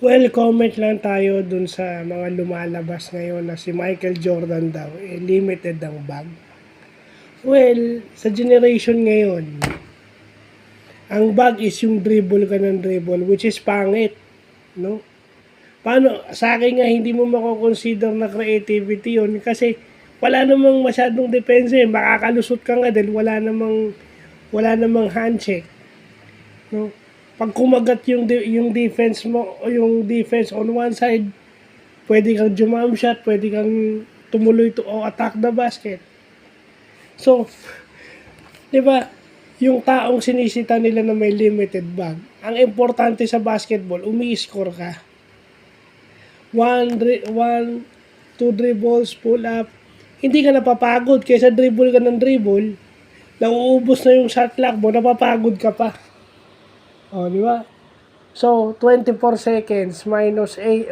Well, comment lang tayo dun sa mga lumalabas ngayon na si Michael Jordan daw, limited ang bag. Well, sa generation ngayon, ang bag is yung dribble ka ng dribble, which is pangit, no? Paano, sa akin nga, hindi mo mako-consider na creativity yun kasi wala namang masyadong depensa eh. Makakalusot ka nga dahil wala namang handshake, no? Pag kumagat yung defense mo o yung defense on one side, pwede kang jumam shot, pwede kang tumuloy to o attack the basket. So, 'di ba? Yung taong sinisita nila na may limited bag, ang importante sa basketball, umi-score ka. Two dribbles, pull up. Hindi ka napapagod kaysa dribble ka ng dribble, nauubos na yung shot clock mo, napapagod ka pa. O, di ba? So, 24 seconds minus 8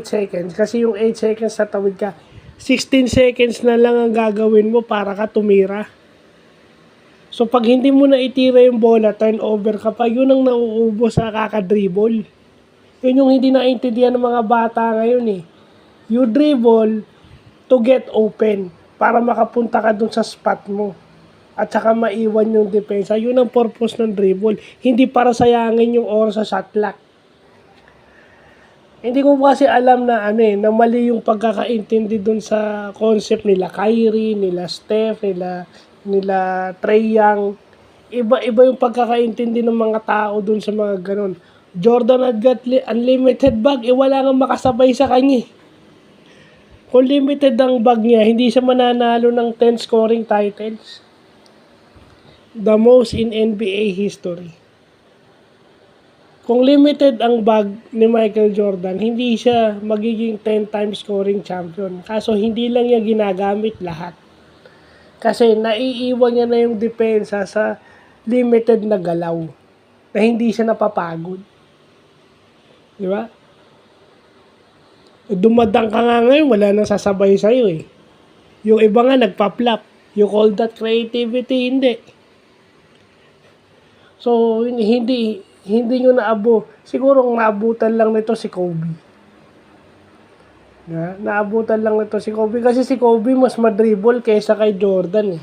seconds. Kasi yung 8 seconds sa tawid ka, 16 seconds na lang ang gagawin mo para ka tumira. So, pag hindi mo na itira yung bola, turnover ka pa, yun ang nauubos sa kakadribble. Yun yung hindi naintindihan ng mga bata ngayon eh. You dribble to get open para makapunta ka dun sa spot mo. At saka maiwan yung depensa. Yun ang purpose ng dribble. Hindi para sayangin yung oras sa shot clock. Hindi ko kasi alam na na mali yung pagkakaintindi dun sa concept nila Kyrie, nila Steph, nila Trae Young. Iba yung pagkakaintindi ng mga tao dun sa mga ganun. Jordan had got unlimited bag, wala nga makasabay sa kanya. Kung limited ang bag niya, hindi siya mananalo ng 10 scoring titles. The most in NBA history. Kung limited ang bag ni Michael Jordan, hindi siya magiging 10 times scoring champion. Kaso hindi lang niya ginagamit lahat. Kasi naiiwan niya na yung depensa sa limited na galaw. Na hindi siya napapagod. Di ba? Dumadang ka nga ngayon, wala nang sasabay sa'yo eh. Yung iba nga nagpa-flop. You call that creativity? Hindi. So, hindi nyo naabo. Siguro naabutan lang nito si Kobe. Naabutan lang nito si Kobe. Kasi si Kobe mas madribble kaysa kay Jordan eh.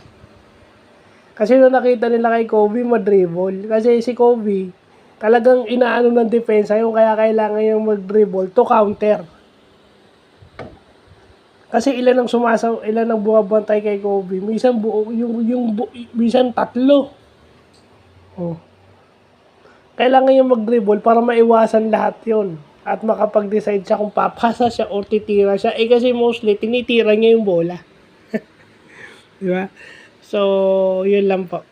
Kasi nung nakita nila kay Kobe, madribble. Kasi si Kobe, talagang inaano ng depensa yung kaya kailangan yung mag-dribble to counter. Kasi ilan ang bumabantay kay Kobe. Minsan minsan 3. Oh. Kailangan yung mag-dribble para maiwasan lahat yon at makapag-decide siya kung papasa siya o titira siya. Kasi mostly, tinitira niya yung bola. Di ba? So, yun lang po.